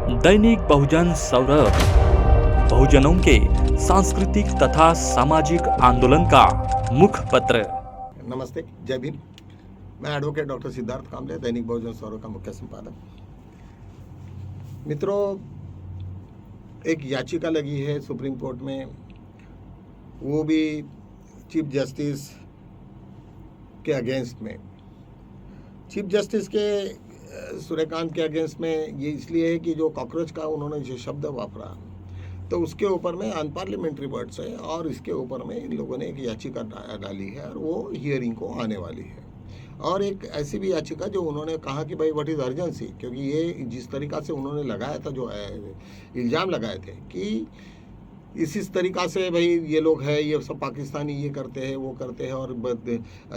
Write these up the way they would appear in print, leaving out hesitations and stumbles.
दैनिक बहुजन सौरभ, बहुजनों के सांस्कृतिक तथा सामाजिक आंदोलन का मुखपत्र। नमस्ते, जय भीम। मैं एडवोकेट डॉक्टर सिद्धार्थ कामले, दैनिक बहुजन सौरभ का मुख्य संपादक। मित्रों, एक याचिका लगी है सुप्रीम कोर्ट में, वो भी चीफ जस्टिस के अगेंस्ट में। चीफ जस्टिस के सूर्यकांत के अगेंस्ट में ये इसलिए है कि जो कॉकरोच का उन्होंने जो शब्द वापरा, तो उसके ऊपर में अनपार्लियामेंट्री वर्ड्स है और इसके ऊपर में इन लोगों ने एक याचिका डाली है और वो हियरिंग को आने वाली है। और एक ऐसी भी याचिका जो उन्होंने कहा कि भाई व्हाट इज़ अर्जेंसी, क्योंकि ये जिस तरीक़ा से उन्होंने लगाया था, जो इल्ज़ाम लगाए थे कि इस तरीक़ा से भाई ये लोग हैं, ये सब पाकिस्तानी ये करते हैं वो करते हैं और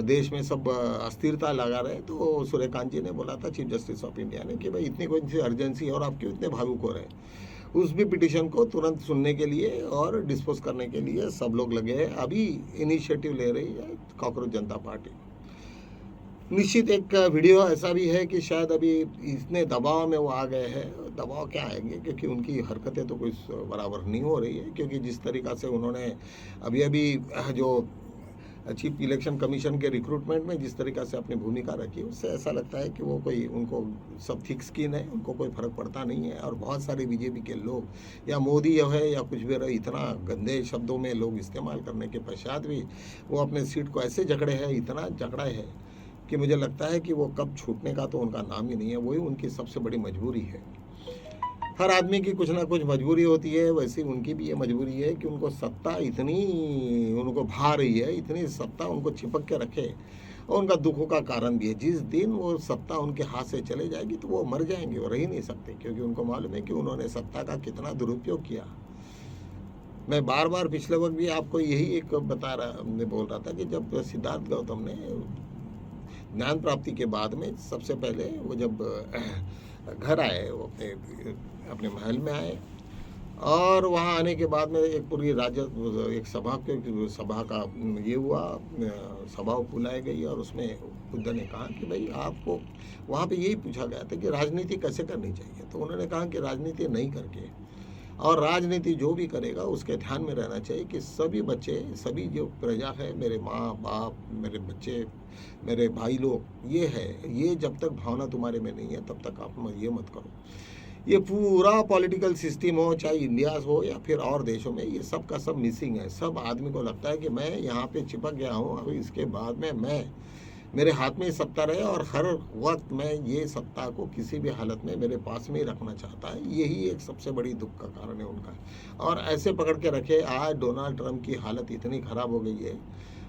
देश में सब अस्थिरता लगा रहे, तो सूर्यकांत जी ने बोला था, चीफ जस्टिस ऑफ इंडिया ने, कि भाई इतनी कोई सी अर्जेंसी है और आप क्यों इतने भावुक हो रहे हैं। उस भी पिटिशन को तुरंत सुनने के लिए और डिस्पोज करने के लिए सब लोग लगे हैं। अभी इनिशिएटिव ले रही है कॉकरोच जनता पार्टी। निश्चित एक वीडियो ऐसा भी है कि शायद अभी इतने दबाव में वो आ गए हैं। दबाव क्या आएंगे, क्योंकि उनकी हरकतें तो कुछ बराबर नहीं हो रही है, क्योंकि जिस तरीक़ा से उन्होंने अभी जो चीफ इलेक्शन कमीशन के रिक्रूटमेंट में जिस तरीक़ा से अपनी भूमिका रखी, उससे ऐसा लगता है कि वो कोई, उनको सब थिक स्किन है, उनको कोई फ़र्क पड़ता नहीं है। और बहुत सारे बीजेपी के लोग या मोदी जो है या कुछ भी रहे, इतना गंदे शब्दों में लोग इस्तेमाल करने के पश्चात भी वो अपने सीट को ऐसे जकड़े हैं, इतना जकड़ा है कि मुझे लगता है कि वो कब छूटने का तो उनका नाम ही नहीं है। वही उनकी सबसे बड़ी मजबूरी है। हर आदमी की कुछ ना कुछ मजबूरी होती है, वैसे उनकी भी ये मजबूरी है कि उनको सत्ता इतनी उनको भा रही है, इतनी सत्ता उनको चिपक के रखे, और उनका दुखों का कारण भी है। जिस दिन वो सत्ता उनके हाथ से चले जाएगी तो वो मर जाएंगे, वो रह ही नहीं सकते, क्योंकि उनको मालूम है कि उन्होंने सत्ता का कितना दुरुपयोग किया। मैं बार बार पिछले वक्त भी आपको यही एक बोल रहा था कि जब सिद्धार्थ गौतम ने ज्ञान प्राप्ति के बाद में सबसे पहले वो जब घर आए, वो अपने महल में आए, और वहाँ आने के बाद में एक पूरी एक सभा का ये हुआ, सभा बुलाई गई, और उसमें बुद्ध ने कहा कि भाई आपको वहाँ पे यही पूछा गया था कि राजनीति कैसे करनी चाहिए। तो उन्होंने कहा कि राजनीति नहीं करके, और राजनीति जो भी करेगा उसके ध्यान में रहना चाहिए कि सभी बच्चे, सभी जो प्रजा है, मेरे माँ बाप, मेरे बच्चे, मेरे भाई लोग, ये है, ये जब तक भावना तुम्हारे में नहीं है तब तक आप ये मत करो। ये पूरा पॉलिटिकल सिस्टम हो, चाहे इंडिया हो या फिर और देशों में, ये सब का सब मिसिंग है। सब आदमी को लगता है कि मैं यहाँ पे चिपक गया हूँ, अभी इसके बाद में मेरे हाथ में सत्ता रहे और हर वक्त मैं ये सत्ता को किसी भी हालत में मेरे पास में ही रखना चाहता है। यही एक सबसे बड़ी दुख का कारण है उनका। और ऐसे पकड़ के रखे, आज डोनाल्ड ट्रंप की हालत इतनी ख़राब हो गई है,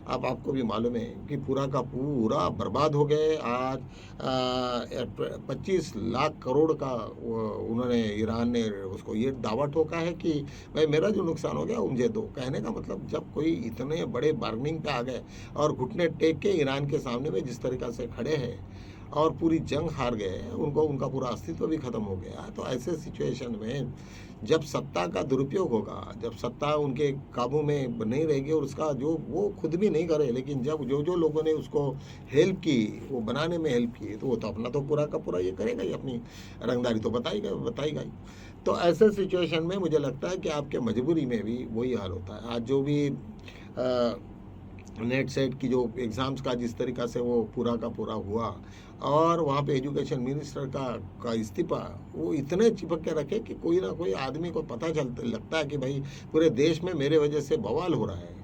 अब आपको भी मालूम है कि पूरा का पूरा बर्बाद हो गए। आज 25 लाख करोड़ का उन्होंने, ईरान ने उसको ये दावा ठोका है कि भाई मेरा जो नुकसान हो गया मुझे दो। कहने का मतलब, जब कोई इतने बड़े बार्गेनिंग पे आ गए और घुटने टेक के ईरान के सामने में जिस तरीक़ा से खड़े हैं और पूरी जंग हार गए, उनका पूरा अस्तित्व भी ख़त्म हो गया। तो ऐसे सिचुएशन में जब सत्ता का दुरुपयोग होगा, जब सत्ता उनके काबू में नहीं रहेगी, और उसका जो वो खुद भी नहीं करे, लेकिन जब जो लोगों ने उसको हेल्प की, वो बनाने में हेल्प की, तो वो तो अपना तो पूरा का पूरा ये करेगा ही, अपनी रंगदारी तो बताएगा ही। तो ऐसे सिचुएशन में मुझे लगता है कि आपके मजबूरी में भी वही हाल होता है। आज जो भी नेट सेट की जो एग्ज़ाम्स का जिस तरीक़ा से वो पूरा का पूरा हुआ, और वहाँ पे एजुकेशन मिनिस्टर का इस्तीफा, वो इतने चिपक के रखे कि कोई ना कोई आदमी को पता लगता है कि भाई पूरे देश में मेरे वजह से बवाल हो रहा है,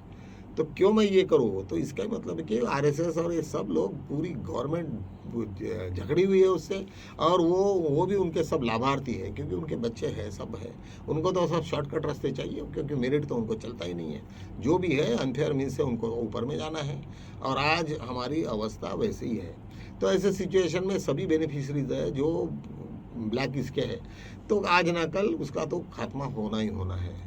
तो क्यों मैं ये करूँ। तो इसका मतलब है कि आरएसएस और ये सब लोग, पूरी गवर्नमेंट झगड़ी हुई है उससे, और वो भी उनके सब लाभार्थी है, क्योंकि उनके बच्चे हैं, सब है। उनको तो सब शॉर्टकट रास्ते चाहिए, क्योंकि मेरिट तो उनको चलता ही नहीं है। जो भी है अनफेयर मीन्स से उनको ऊपर में जाना है, और आज हमारी अवस्था वैसे ही है। तो ऐसे सिचुएशन में सभी बेनिफिशरीज है जो ब्लैक इसके है, तो आज ना कल उसका तो खात्मा होना ही होना है।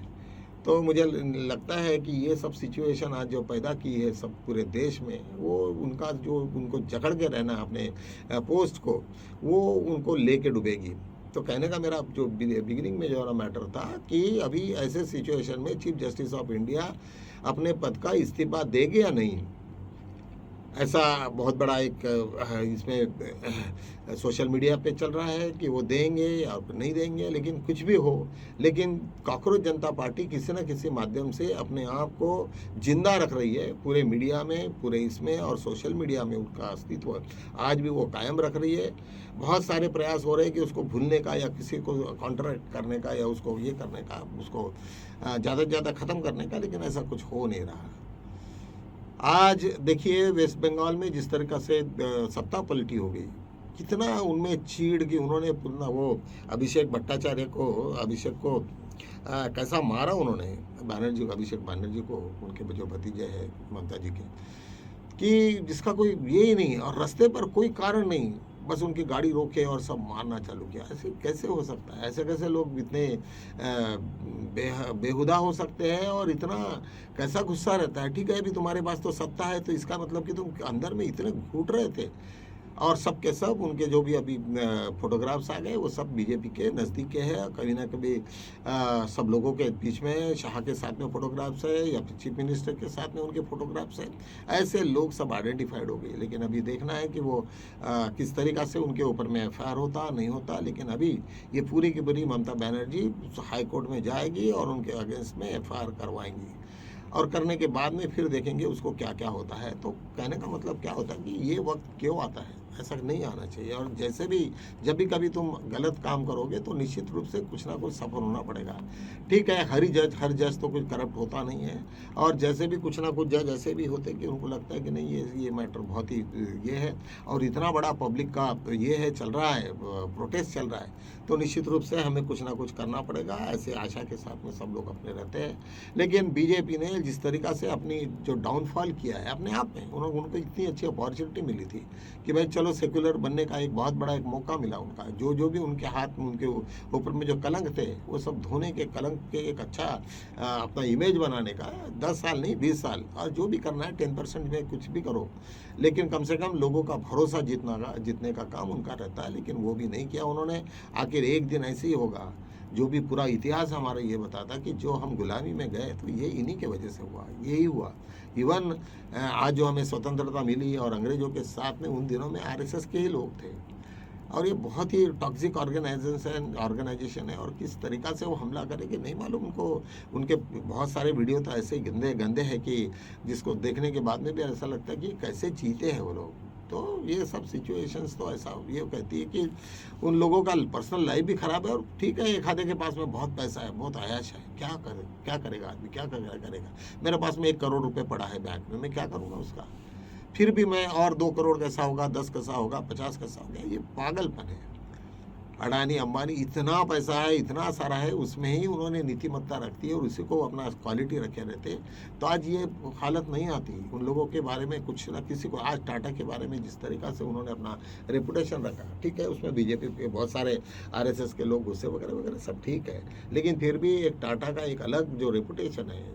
तो मुझे लगता है कि ये सब सिचुएशन आज जो पैदा की है सब पूरे देश में, वो उनका जो उनको जकड़ के रहना अपने पोस्ट को, वो उनको लेके डूबेगी। तो कहने का मेरा जो बिगिनिंग में जो मैटर था कि अभी ऐसे सिचुएशन में चीफ जस्टिस ऑफ इंडिया अपने पद का इस्तीफा देंगे या नहीं, ऐसा बहुत बड़ा एक इसमें सोशल मीडिया पे चल रहा है कि वो देंगे या नहीं देंगे, लेकिन कुछ भी हो, लेकिन कॉकरोच जनता पार्टी किसी न किसी माध्यम से अपने आप को जिंदा रख रही है पूरे मीडिया में, पूरे इसमें और सोशल मीडिया में उनका अस्तित्व आज भी वो कायम रख रही है। बहुत सारे प्रयास हो रहे हैं कि उसको भूलने का या किसी को कॉन्ट्रैक्ट करने का या उसको ये करने का, उसको ज़्यादा से ज़्यादा ख़त्म करने का, लेकिन ऐसा कुछ हो नहीं रहा। आज देखिए वेस्ट बंगाल में जिस तरीक़ा से सत्ता पलटी हो गई, कितना उनमें चीड़ की उन्होंने पूरा वो अभिषेक को कैसा मारा उन्होंने अभिषेक बनर्जी को, उनके जो भतीजे हैं ममता जी के, कि जिसका कोई ये ही नहीं, और रास्ते पर कोई कारण नहीं, बस उनकी गाड़ी रोके और सब मारना चालू किया। ऐसे कैसे हो सकता है? ऐसे कैसे लोग इतने बेहुदा हो सकते हैं और इतना कैसा गुस्सा रहता है? ठीक है, अभी तुम्हारे पास तो सत्ता है, तो इसका मतलब कि तुम अंदर में इतने घूट रहे थे, और सब के सब उनके जो भी अभी फोटोग्राफ्स आ गए वो सब बीजेपी के नज़दीक के हैं। कभी ना कभी सब लोगों के बीच में शाह के साथ में फोटोग्राफ्स है या फिर चीफ मिनिस्टर के साथ में उनके फोटोग्राफ्स हैं। ऐसे लोग सब आइडेंटिफाइड हो गए, लेकिन अभी देखना है कि वो किस तरीक़ा से उनके ऊपर में एफआईआर होता नहीं होता। लेकिन अभी ये पूरी की पूरी ममता बनर्जी हाई कोर्ट में जाएगी और उनके अगेंस्ट में एफआईआर करवाएंगी, और करने के बाद में फिर देखेंगे उसको क्या क्या होता है। तो कहने का मतलब क्या होता है कि ये वक्त क्यों आता है, ऐसा नहीं आना चाहिए। और जैसे भी जब भी कभी तुम गलत काम करोगे तो निश्चित रूप से कुछ ना कुछ सफल होना पड़ेगा। ठीक है, हर जज तो कुछ करप्ट होता नहीं है, और जैसे भी कुछ ना कुछ जज ऐसे भी होते हैं कि उनको लगता है कि नहीं ये मैटर बहुत ही ये है, और इतना बड़ा पब्लिक का ये है चल रहा है, प्रोटेस्ट चल रहा है, तो निश्चित रूप से हमें कुछ ना कुछ करना पड़ेगा। ऐसे आशा के साथ में सब लोग अपने रहते हैं। लेकिन बीजेपी ने जिस तरीक़ा से अपनी जो डाउनफॉल किया है अपने आप में, उनको इतनी अच्छी अपॉर्चुनिटी मिली थी कि भाई चलो सेक्युलर बनने का एक बहुत बड़ा एक मौका मिला उनका, जो भी उनके हाथ में उनके ऊपर में जो कलंक थे वो सब धोने के, कलंक के एक अच्छा अपना इमेज बनाने का 10 साल नहीं 20 साल, और जो भी करना है 10% में कुछ भी करो, लेकिन कम से कम लोगों का भरोसा जीतने का काम उनका रहता है। लेकिन वो भी नहीं किया उन्होंने। आखिर एक दिन ऐसे ही होगा, जो भी पूरा इतिहास हमारा ये बताता कि जो हम गुलामी में गए तो ये इन्हीं के वजह से हुआ, यही हुआ। इवन आज जो हमें स्वतंत्रता मिली और अंग्रेजों के साथ में उन दिनों में आरएसएस के ही लोग थे, और ये बहुत ही टॉक्सिक ऑर्गेनाइजेशन है, और किस तरीक़ा से वो हमला करेंगे नहीं मालूम उनको। उनके बहुत सारे वीडियो तो ऐसे गंदे हैं कि जिसको देखने के बाद में भी ऐसा लगता है कि कैसे जीते हैं वो लोग। तो ये सब सिचुएशंस तो ऐसा ये कहती है कि उन लोगों का पर्सनल लाइफ भी ख़राब है, और ठीक है एक आधे के पास में बहुत पैसा है, बहुत आयाश है, क्या करेगा आदमी, क्या करेगा। मेरे पास में 1 करोड़ रुपए पड़ा है बैंक में, मैं क्या करूँगा उसका? फिर भी मैं और 2 करोड़ कैसा होगा, 10 कैसा होगा, 50 कैसा होगा? ये पागलपन है। अडानी अंबानी इतना पैसा है, इतना सारा है, उसमें ही उन्होंने नीतिमत्ता रखती है और उसी को अपना क्वालिटी रखे रहते, तो आज ये हालत नहीं आती उन लोगों के बारे में। कुछ ना किसी को आज टाटा के बारे में जिस तरीक़ा से उन्होंने अपना रेपुटेशन रखा, ठीक है उसमें बीजेपी के बहुत सारे आरएसएस के लोग गुस्से वगैरह सब ठीक है, लेकिन फिर भी एक टाटा का एक अलग जो रेपुटेशन है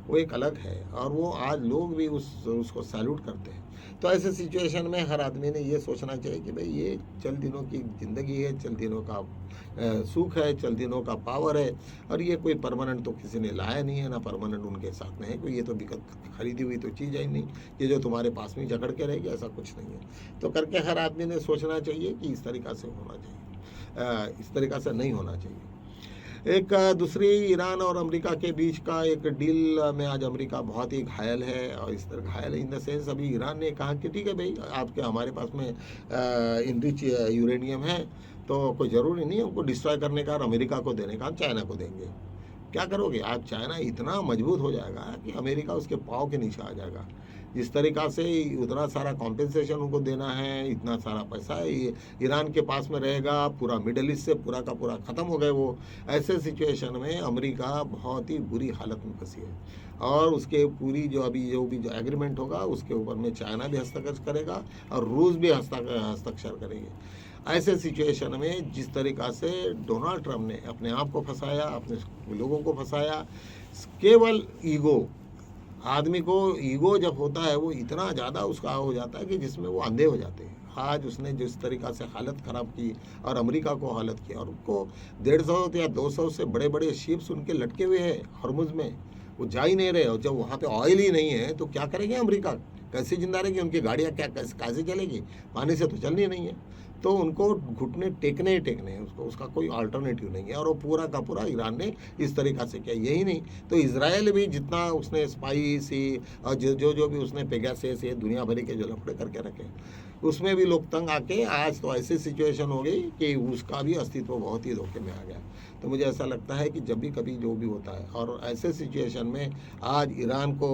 वो एक अलग है, और वो आज लोग भी उसको सैल्यूट करते हैं। तो ऐसे सिचुएशन में हर आदमी ने ये सोचना चाहिए कि भाई ये चल दिनों की ज़िंदगी है, चल दिनों का सुख है, चल दिनों का पावर है, और ये कोई परमानेंट तो किसी ने लाया नहीं है, ना परमानेंट उनके साथ में है कोई। ये तो खरीदी हुई तो चीज़ है नहीं, ये जो तुम्हारे पास में जकड़ के रहेगी, ऐसा कुछ नहीं है। तो करके हर आदमी ने सोचना चाहिए कि इस तरीक़ा से होना चाहिए, इस तरीक़ा से नहीं होना चाहिए। एक दूसरी ईरान और अमेरिका के बीच का एक डील में आज अमेरिका बहुत ही घायल है, और इस तरह घायल इन द सेंस अभी ईरान ने कहा कि ठीक है भाई आपके हमारे पास में इनरिच यूरेनियम है, तो कोई ज़रूरी नहीं है उनको डिस्ट्रॉय करने का और अमेरिका को देने का, हम चाइना को देंगे। क्या करोगे आप? चाइना इतना मजबूत हो जाएगा कि अमेरिका उसके पाँव के नीचे आ जाएगा। जिस तरीक़ा से उतना सारा कॉम्पेंसेशन उनको देना है, इतना सारा पैसा ईरान के पास में रहेगा, पूरा मिडल ईस्ट से पूरा का पूरा ख़त्म हो गए वो। ऐसे सिचुएशन में अमेरिका बहुत ही बुरी हालत में फंसी है, और उसके पूरी जो एग्रीमेंट होगा उसके ऊपर में चाइना भी हस्तक्षेप करेगा और रूस भी हस्ताक्षर करेंगे। ऐसे सिचुएशन में जिस तरीक़ा से डोनाल्ड ट्रंप ने अपने आप को फंसाया, अपने लोगों को फंसाया, केवल ईगो, आदमी को ईगो जब होता है वो इतना ज़्यादा उसका हो जाता है कि जिसमें वो अंधे हो जाते हैं। आज उसने जिस तरीक़ा से हालत ख़राब की और अमेरिका को हालत किया, और उनको 150 या 200 से बड़े बड़े शिप्स उनके लटके हुए हैं हॉर्मुज़ में, वो जा ही नहीं रहे, और जब वहाँ पे ऑयल ही नहीं है तो क्या करेंगे अमेरिका? कैसे जिंदा रहेगी? उनकी गाड़ियाँ क्या कैसे चलेगी? पानी से तो चलनी नहीं है। तो उनको घुटने टेकने ही टेकने हैं, उसको उसका कोई अल्टरनेटिव नहीं है। और वो पूरा का पूरा ईरान ने इस तरीक़ा से किया। यही नहीं तो इज़राइल भी जितना उसने स्पाइस और जो भी उसने पेगासस ये दुनिया भर के जो लफड़े करके रखे, उसमें भी लोग तंग आके आज तो ऐसी सिचुएशन हो गई कि उसका भी अस्तित्व बहुत ही धोखे में आ गया। तो मुझे ऐसा लगता है कि जब भी कभी जो भी होता है और ऐसे सिचुएशन में आज ईरान को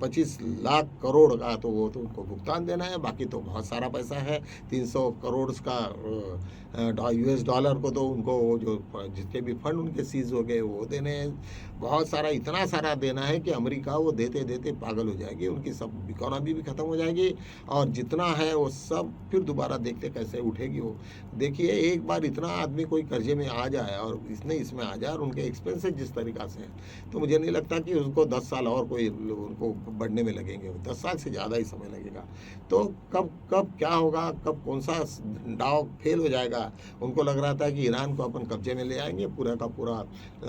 25 लाख करोड़ का तो वो तो उनको भुगतान देना है, बाकी तो बहुत सारा पैसा है। 300 करोड़ का US डॉलर को तो उनको वो जो जितने भी फंड उनके सीज हो गए वो देने हैं। बहुत सारा इतना सारा देना है कि अमेरिका वो देते देते पागल हो जाएगी, उनकी सब इकोनॉमी भी ख़त्म हो जाएगी और जितना है वो सब फिर दोबारा देखते कैसे उठेगी वो। देखिए एक बार इतना आदमी कोई कर्जे में आ जाए और इसमें आ जाए और उनके एक्सपेंसेस जिस तरीक़ा से हैं, तो मुझे नहीं लगता कि उसको 10 साल और कोई उनको बढ़ने में लगेंगे। 10 साल से ज़्यादा ही समय लगेगा। तो कब कब क्या होगा, कब कौन सा दाव फेल हो जाएगा। उनको लग रहा था कि ईरान को अपन कब्जे में ले आएंगे, पूरा का पूरा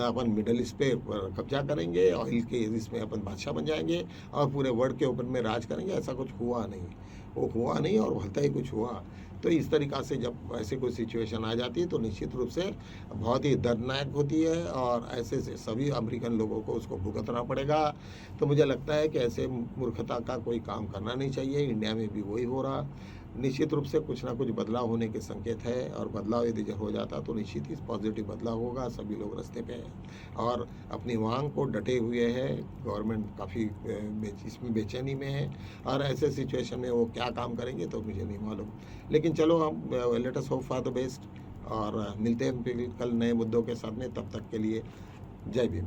अपन मिडल ईस्ट पे कब्जा करेंगे, ऑयल के इसमें अपन बादशाह बन जाएंगे और पूरे वर्ल्ड के ऊपर में राज करेंगे। ऐसा कुछ हुआ नहीं, वो हुआ नहीं और भलता ही कुछ हुआ। तो इस तरीक़ा से जब ऐसी कोई सिचुएशन आ जाती है तो निश्चित रूप से बहुत ही दर्दनाक होती है और ऐसे से सभी अमेरिकन लोगों को उसको भुगतना पड़ेगा। तो मुझे लगता है कि ऐसे मूर्खता का कोई काम करना नहीं चाहिए। इंडिया में भी वही हो रहा। निश्चित रूप से कुछ ना कुछ बदलाव होने के संकेत है और बदलाव यदि हो जाता तो निश्चित ही पॉजिटिव बदलाव होगा। सभी लोग रास्ते पे हैं और अपनी मांग को डटे हुए हैं। गवर्नमेंट काफ़ी इसमें बेचैनी में है और ऐसे सिचुएशन में वो क्या काम करेंगे तो मुझे नहीं मालूम। लेकिन चलो हम let us hope for the best और मिलते हैं फिर कल नए मुद्दों के साथ में। तब तक के लिए जय भीम।